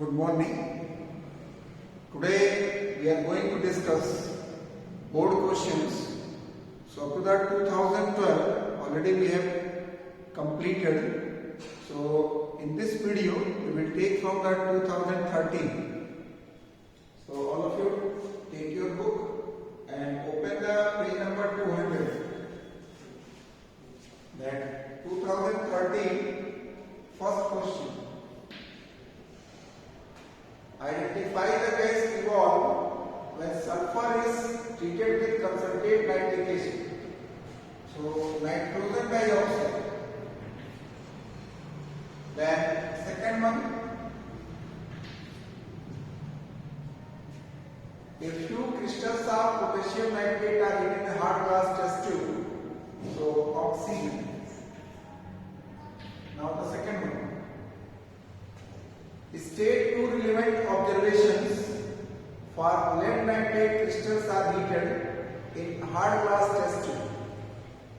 Good morning. Today we are going to discuss board questions. So up to that 2012 already we have completed. So in this video we will take from that 2013. So all of you take your book and open the page number 200. That 2013 first question. Identify the gas evolved when sulfur is treated with concentrate nitric acid. So nitrogen dioxide. Then second one, a few crystals of potassium nitrate are hidden in a hard glass test tube. So oxygen. Now the second one. State two relevant observations for lead nitrate crystals are heated in hard glass test tube.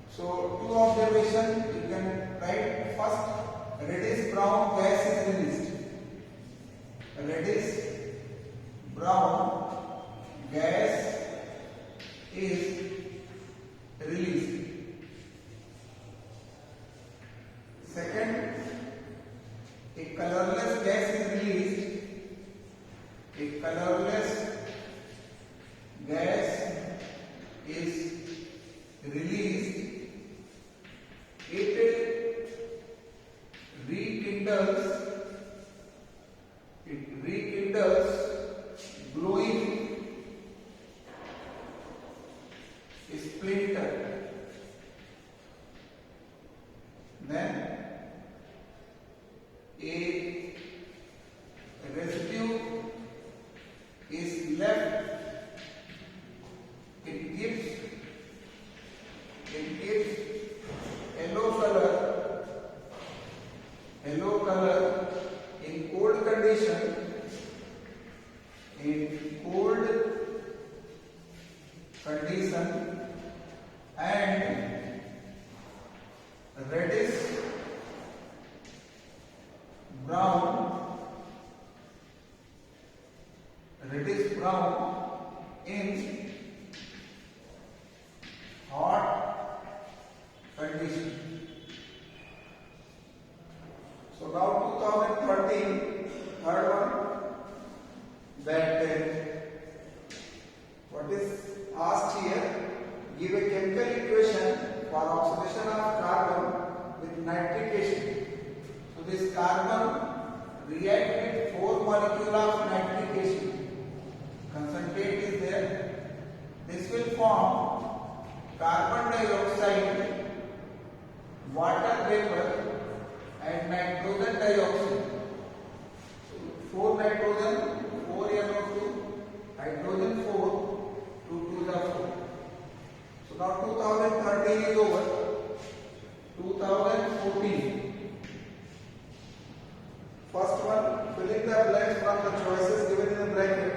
So two observations you can write. First, reddish brown gas is released. Reddish brown gas is released. Second, a colorless gas is released. A colorless gas is released. It rekindles glowing splinter. Then a residue is left. It gives yellow color in cold condition. And reddish brown in hot condition. So now 2013, third one, that what is asked here, give a chemical equation for oxidation of carbon with nitric acid. So this carbon react with 4 molecules of nitric acid. Concentrate is there. This will form carbon dioxide, water vapor and nitrogen dioxide. So 4 nitrogen, 4 NO2, hydrogen 4, 2 to the 4. So now 2013 is over. 2014. First one, fill in the blanks from the choices given in the bracket.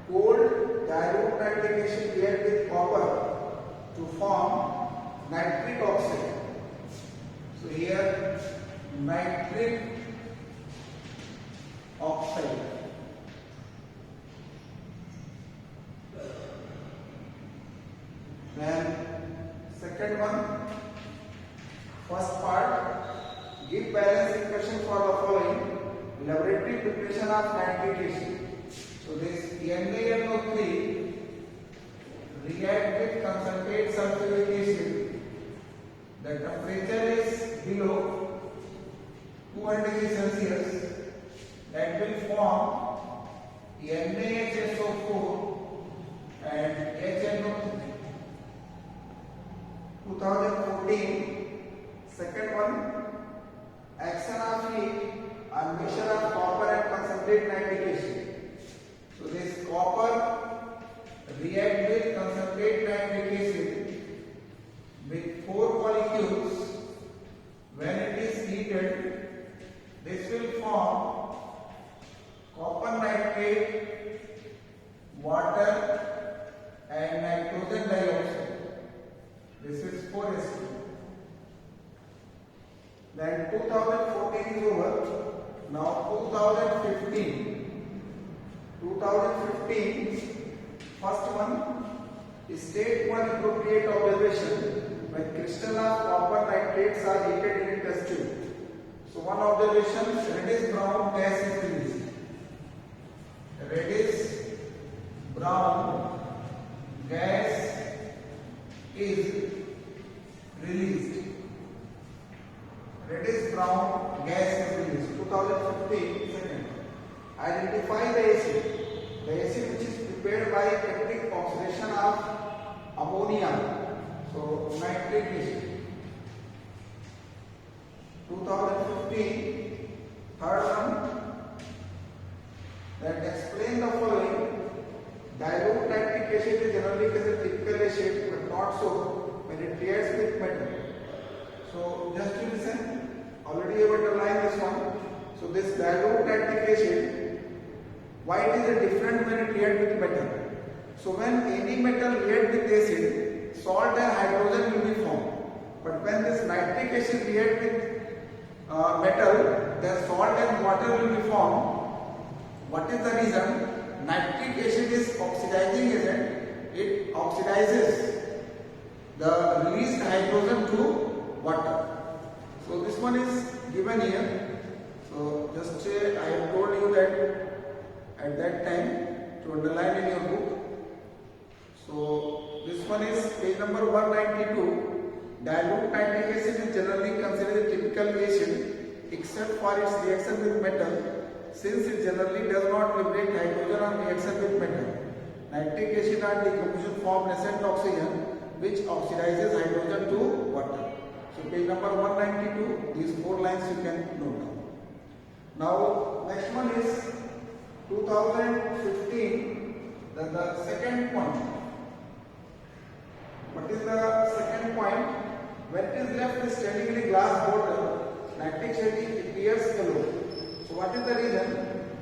Cold dilute nitric acid react with copper to form nitric oxide. So here nitric oxide. Then second one, first part, give balance equation for the following. Laboratory preparation of nitric acid. So this NaNO3 react with concentrate sulfuric acid. The temperature is below 200 degrees Celsius. That will form NaHSO4 and HNO3. 2014, second one, action of heat on mixture of copper and concentrate nitric acid. So this copper react with concentrate nitric acid with 4 molecules. When it is heated, this will form copper nitrate, water and nitrogen dioxide. This is 4sp. Then 2014 is over. Now 2015, first one, state one appropriate observation when crystal of copper nitrates are heated in a test tube. So one observation, reddish brown gas is released. Reddish brown gas is released. Reddish brown gas is released. 2015, second. Identify the acid. The acid which is prepared by catalytic oxidation of ammonia. So nitric acid. 2015, third one. That explain the following. Dilute nitric acid is generally considered typical acid, but not so when it reacts with metal. So just to listen, already I have underlined this one. So this dilute nitric acid, why it is different when it reacts with metal? So when any metal reacts with acid, salt and hydrogen will be formed. But when this nitric acid reacts with metal, the salt and water will be formed. What is the reason? Nitric acid is oxidizing agent. It oxidizes the released hydrogen to water. So this one is given here. So just I have told you that at that time to underline in your book. So this one is page number 192. Dilute nitric acid is generally considered a typical acid except for its reaction with metal. Since it generally does not liberate hydrogen on reaction with metal. Nitric acid and decomposition form nascent oxygen which oxidizes hydrogen to water. So page number 192, these 4 lines you can note down. Now next one is 2015, the second point. What is the second point? When it is left standing in a glass bottle, nitric acid appears yellow. So what is the reason?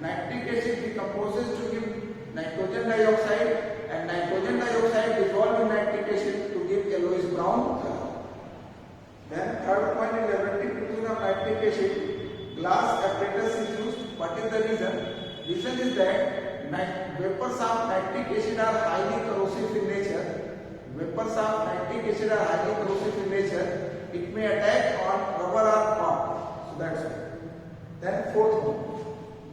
Nitric acid decomposes to give nitrogen dioxide and nitrogen dioxide dissolved in nitric acid to give yellowish brown color. Then third point is laboratory producing of nitric acid. Glass apparatus is used. What is the reason? Reason is that vapors of nitric acid are highly corrosive in nature. Vapors of nitric acid are highly corrosive in nature. It may attack on rubber or cloth. So that's it. Then fourth one.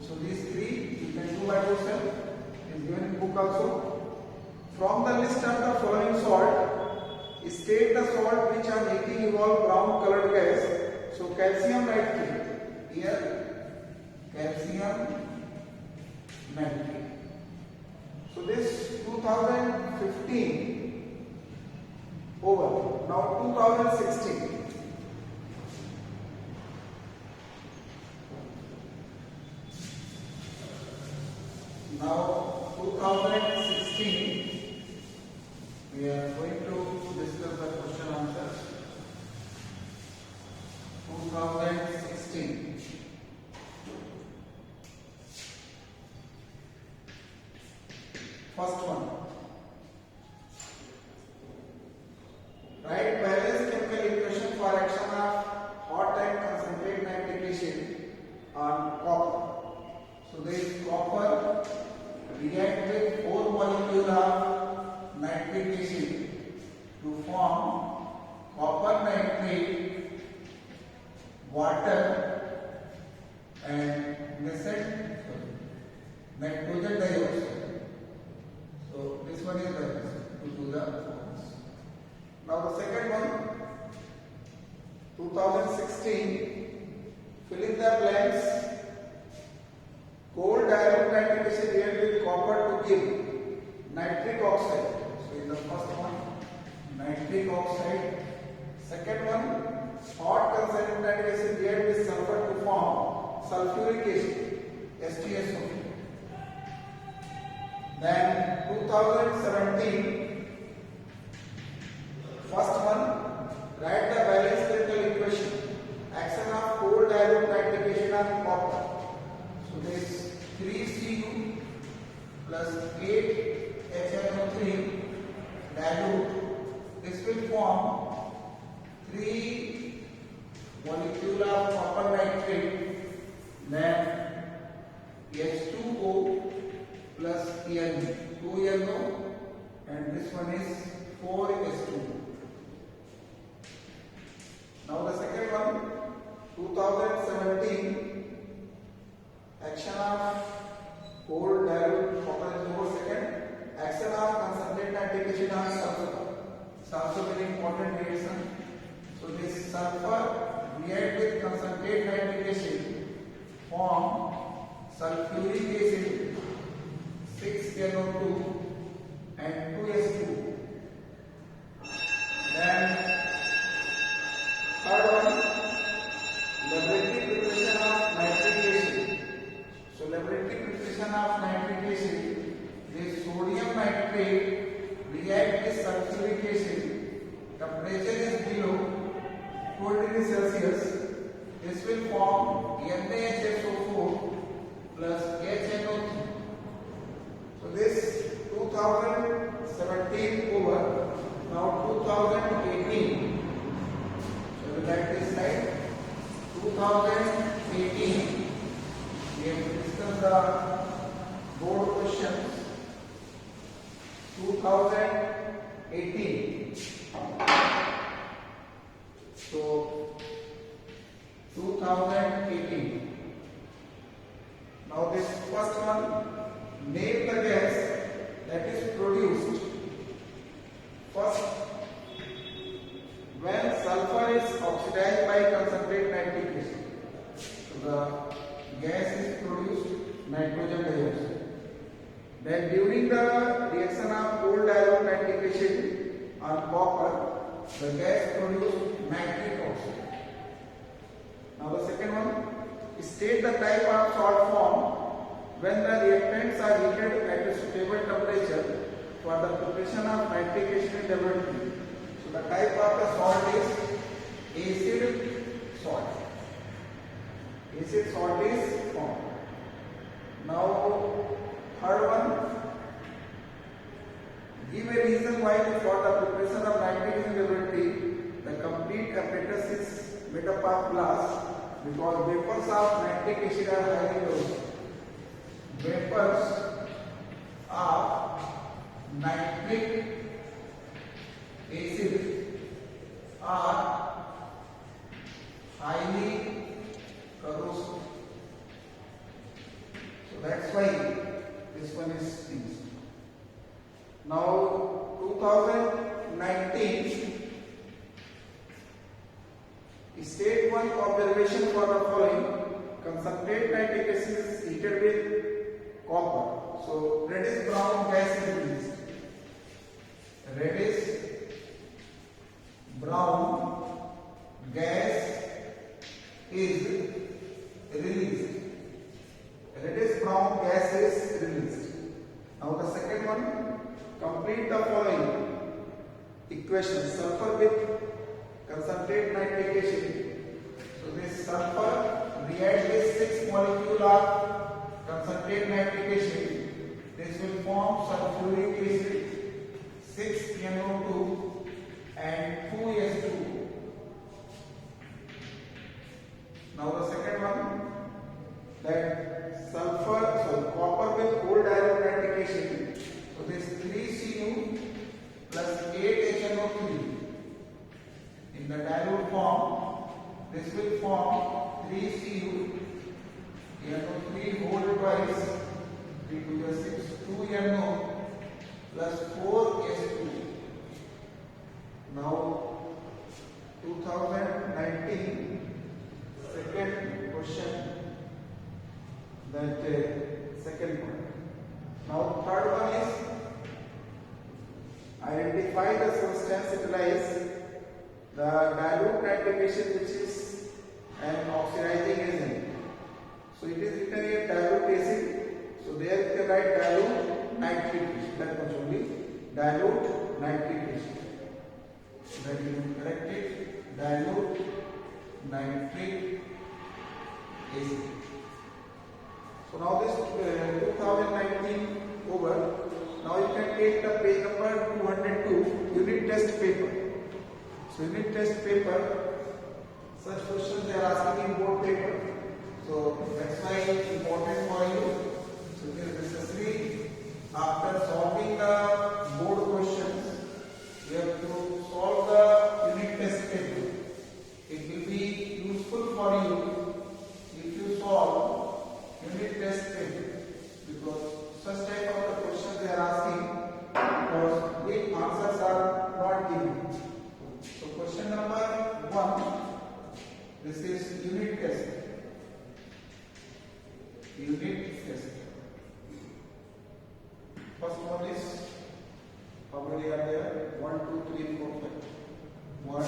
So these 3 you can do by yourself. It is given in book also. From the list of the following salt, state the salt which on heating evolve brown colored gas. So calcium nitrate. Here calcium nitrate. So this 2015 over. Now 2016. Now 2016, we are going to discuss the question answers. 2016. First one. Write various chemical equation for action of hot and concentrate nitric acid on copper. So there is copper react with 4 molecules of nitric acid to form copper nitrate, water and nitrogen dioxide. So this one is the to do the forms. Now the second one, 2016, fill in the blanks. Cold dilute nitric acid react with copper to give nitric oxide. So in the first one, nitric oxide. Second one, hot concentrated nitric acid react with sulfur to form sulfuric acid, StSO4. Then 2017, first one, write the balanced chemical equation. Action of cold dilute nitric acid on copper. So this 3Cu plus 8HNO3 dilute. This will form 3 molecule of copper nitrate. Then one is 4s2. Now the second one, 2017, action of cold dilute copper is over. Second, action of concentrate nitrification on sulfur. It's also very important reaction. So this sulfur react with concentrate nitrification, form sulfuric acid 6NO2 and 2s2. Then third one, laboratory preparation of nitric acid. So laboratory preparation of nitric acid, this sodium nitrate react with sulfuric acid. Temperature is below 4 degrees Celsius. This will form NaHSO4 plus HNO3. So this 2017 over. Now 2018. So we write this slide. 2018. We have discussed the board questions. 2018. So 2018. Now this first one, name the gas that is produced first when sulfur is oxidized by concentrate nitric acid. So the gas is produced nitrogen dioxide. Then during the reaction of cold dilute nitric acid on copper, the gas produced nitric oxide. Now the second one, state the type of salt form when the reactants are heated at a suitable temperature for the preparation of nitric acid in laboratory. So the type of the salt is acid salt. Acid salt is formed. Now third one, give a reason why for the preparation of nitric acid in laboratory the complete apparatus is made up of glass, because vapors of nitric acid are highly closed. Vapors of nitric acid are highly corrosive. So that's why this one is used. Now 2019, state one observation for the following. Concentrate nitric acid is heated with copper. So reddish brown gas is released. Reddish brown gas is released. Reddish brown gas is released. Now the second one, complete the following equation. Sulfur with concentrate nitric acid. So this sulfur reacts with 6 molecules of concentrate nitric acid. This will form sulfuric acid 6NO2 and 2s2. Now the second one, that sulfur, so copper with cold dilute nitric acid. So this 3Cu plus 8HNO3 in the dilute form, this will form 3Cu NO3 whole twice 3 to the 6 2NO plus 4s2. Now 2019 second question, that second one. Now third one is identify the substance utilized the dilute nitric acid, which is an oxidizing agent. So it is written here dilute acid. So there you can write dilute nitric acid. That much only. Dilute nitric acid. So that you can correct it. Dilute nitric acid. So now this 2019 over. Now you can take the page number 202, unit test paper. So unit test paper, such questions they are asking in board paper. So that's why it's important for you. So it is necessary after solving the board questions, This is unit test. Unit test. First one is, how many are there? 1, 2, 3, 4, 5. 1,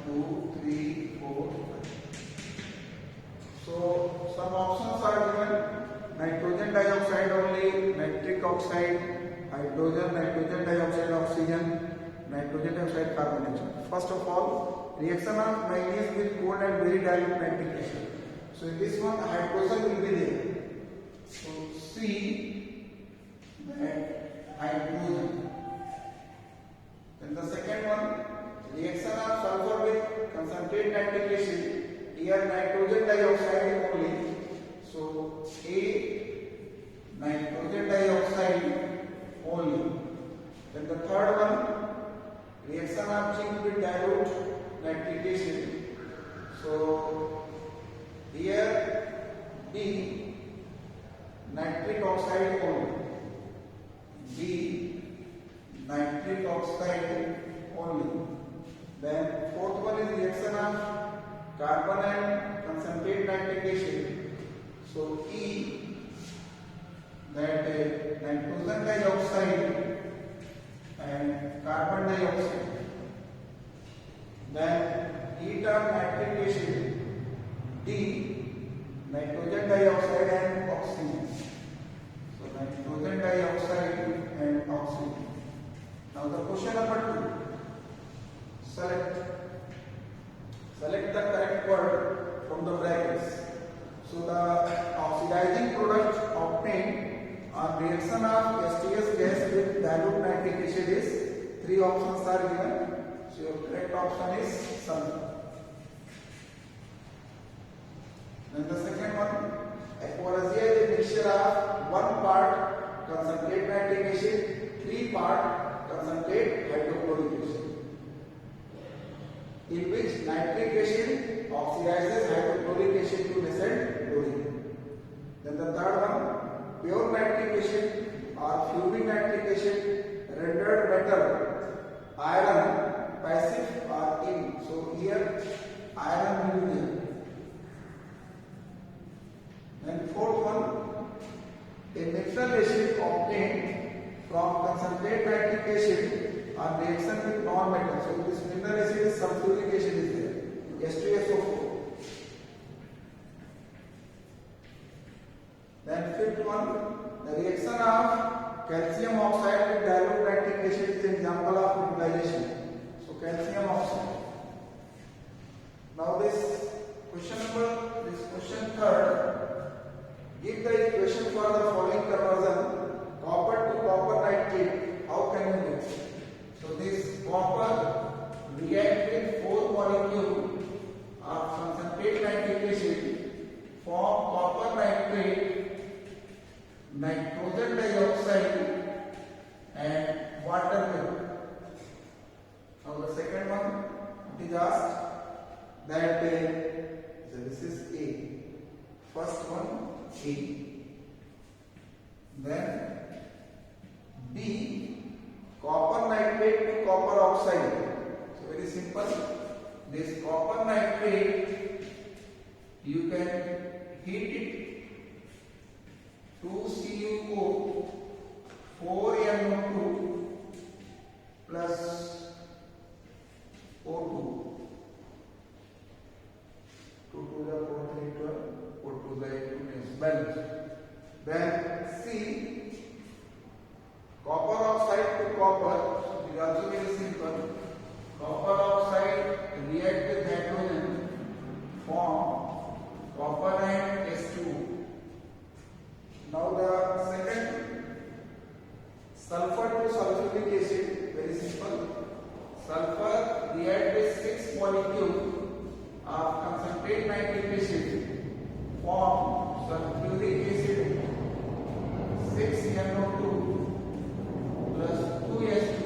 2, 3, 4, 5. So some options are given: nitrogen dioxide only, nitric oxide, hydrogen, nitrogen dioxide, oxygen, nitrogen dioxide, carbonation. First of all, reaction of manganese with cold and very dilute nitric acid. So in this one, hydrogen will be there. So C, that hydrogen. Then the second one, reaction of sulfur with concentrated nitric acid. Here nitrogen dioxide only. So A, nitrogen dioxide only. Then the third one, reaction of zinc with dilute nitric acid. So here B, nitric oxide only. B, nitric oxide only. Then fourth one is reaction of carbon and concentrated nitric acid. So E, that nitrogen dioxide and carbon dioxide. Then E term nitric acid. D, nitrogen dioxide and oxygen. So nitrogen dioxide and oxygen. Now the question number 2. Select the correct word from the brackets. So the oxidizing product obtained on reaction of STS gas with dilute nitric acid is, 3 options are given. So your correct option is sulfur. Then the second one, aquaresia is a mixture of 1 part concentrated nitric acid, 3 part concentrated hydrochloric acid, in which nitric acid oxidizes hydrochloric acid to nascent chlorine. Then the third one, pure nitric acid or fuming nitric acid rendered metal, iron, passive or in. So here iron will be there. And fourth one, a mineral acid obtained from concentrated nitric acid on reaction with non-metal. So this mineral acid is sulfuric acid is there, H2SO4. Then fifth one, the reaction of calcium oxide with dilute nitric acid is an example of mineralization. So calcium oxide. Now this question third. Give the equation for the following conversion: copper to copper nitrate. How can you do? So this copper react with 4 molecules of concentrated nitric acid, form copper nitrate, nitrogen dioxide and water vapor. Now the second one, it is asked that so this is A. First one A. Then B, copper nitrate to copper oxide. So very simple. This copper nitrate, you can heat it, 2CuO 4NO2 plus O2. 2 to the 4, 3, 12, 4 to the 8 balance. Then C, copper oxide to copper. So it is also very simple. Copper oxide react with hydrogen, form copper and H2. Now the second, sulfur to sulfuric acid, very simple. Sulfur react with 6 molecules of concentrated nitric acid, form sulfuric acid, 6NO2 plus 2H2.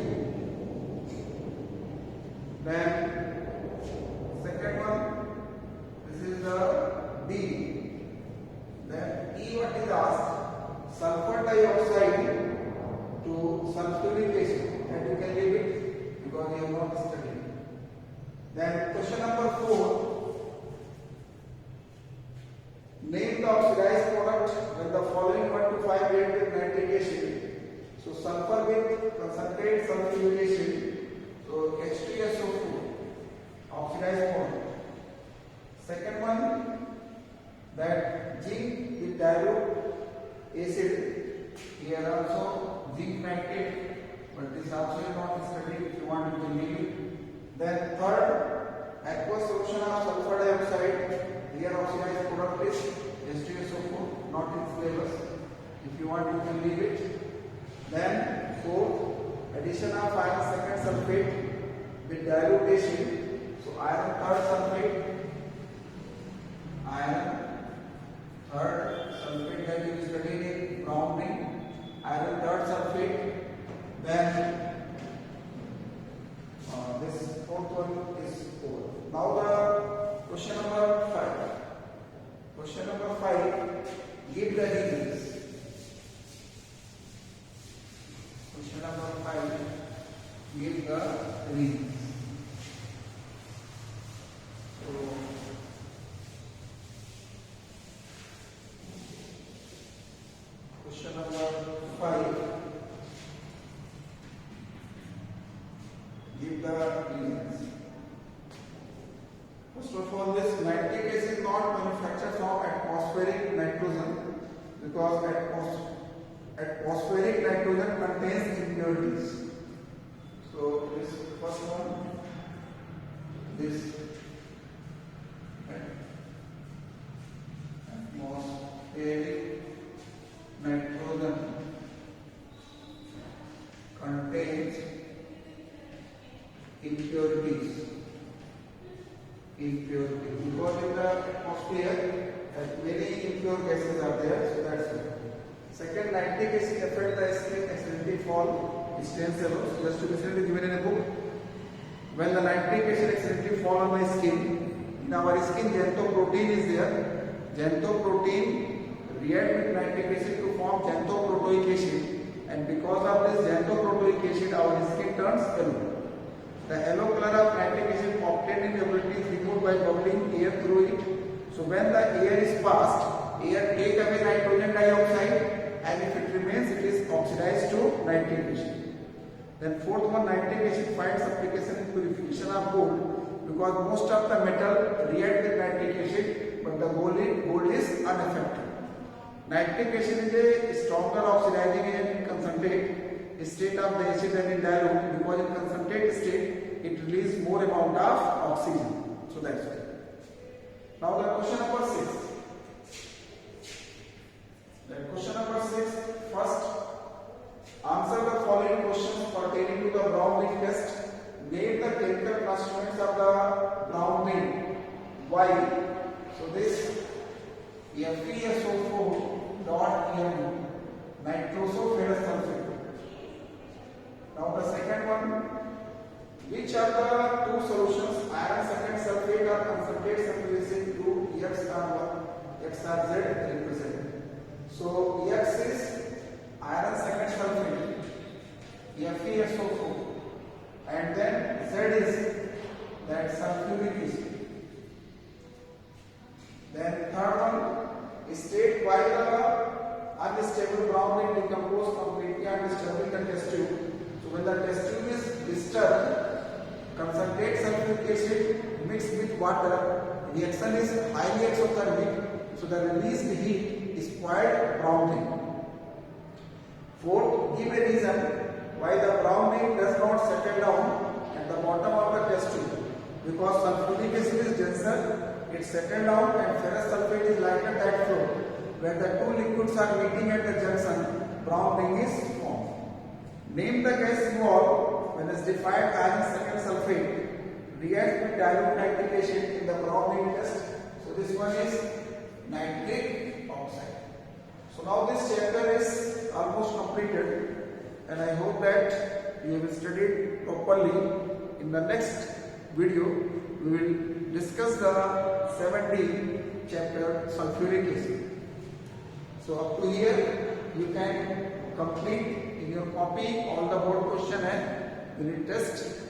Then second one, this is the D. Then E, what is asked? Sulfur dioxide to sulfuric acid, and you can leave it because you have not studied. Then question number 4, So sulfur with concentrate sulfurization. So H2SO4 oxidized form. Second one, that zinc with dilute acid. Here also zinc nitrate, but this also is not studied. If you want, you can leave it. Then third, aqueous solution of sulfur dioxide. Here oxidized product is H2SO4, not in syllabus. If you want, you can leave it. Then fourth, addition of iron second sulfate with dilutation. So iron third sulfate, iron third sulfate that you studied in Browning, iron third sulfate. Then this fourth one is 4. Now the question number 5. Question number 5, give the reasons. Question number 5, give the reasons. So, question number 5, give the reasons. First of all, this nitric acid is not manufactured from atmospheric nitrogen because atmospheric nitrogen contains impurities. So this first one, this atmospheric nitrogen contains impurities. Because in the atmosphere many impure gases are there, so that's it. Second, nitric acid affect the skin accidentally fall stain cells. Just to recently given in a book. When the nitric acid accidentally fall on my skin, in our skin xanthoprotein is there. Xanthoprotein react with nitric acid to form xanthoprotoic acid, and because of this xanthoprotoic acid our skin turns yellow. The yellow color of nitric acid obtained in the ability is removed by bubbling air through it. So when the air is passed, air take away nitrogen dioxide, and if it remains, it is oxidized to nitric acid. Then fourth one, nitric acid finds application in purification of gold because most of the metal react with nitric acid, but the gold is unaffected. Nitric acid is a stronger oxidizing agent in concentrate state of the acid than in dilute, because in concentrate state it releases more amount of oxygen. So that's why. Now the question number 6. The question number 6. First, answer the following questions pertaining to the Browning test. Name the chemical constituents of the Browning. Why? So this FeSO4 dot M, nitrosoferrous sulfate. Now the second one, which are the two solutions iron second sulfate or concentrate sulfurization to X or Z represent? So X is iron second sulfate, FeSO4, and then Z is that sulfuric acid. Then third one, state why the unstable Browning decompose completely and disturbing the test tube. When the test tube is disturbed, concentrate sulfuric acid mixed with water, reaction is highly exothermic, so the released heat is spoiled Browning. Fourth, give a reason why the Browning does not settle down at the bottom of the test tube. Because sulfuric acid is denser, it settles down and ferrous sulfate is lighter that flow. When the two liquids are meeting at the junction, Browning is formed. Name the gas involved when it's defined iron second sulfate reacts with dilute nitric acid in the Browning test. So this one is nitric oxide. So now this chapter is almost completed, and I hope that you have studied properly. In the next video, we will discuss the 7D chapter sulfuric acid. So up to here, you can complete in your copy all the board question and unit test.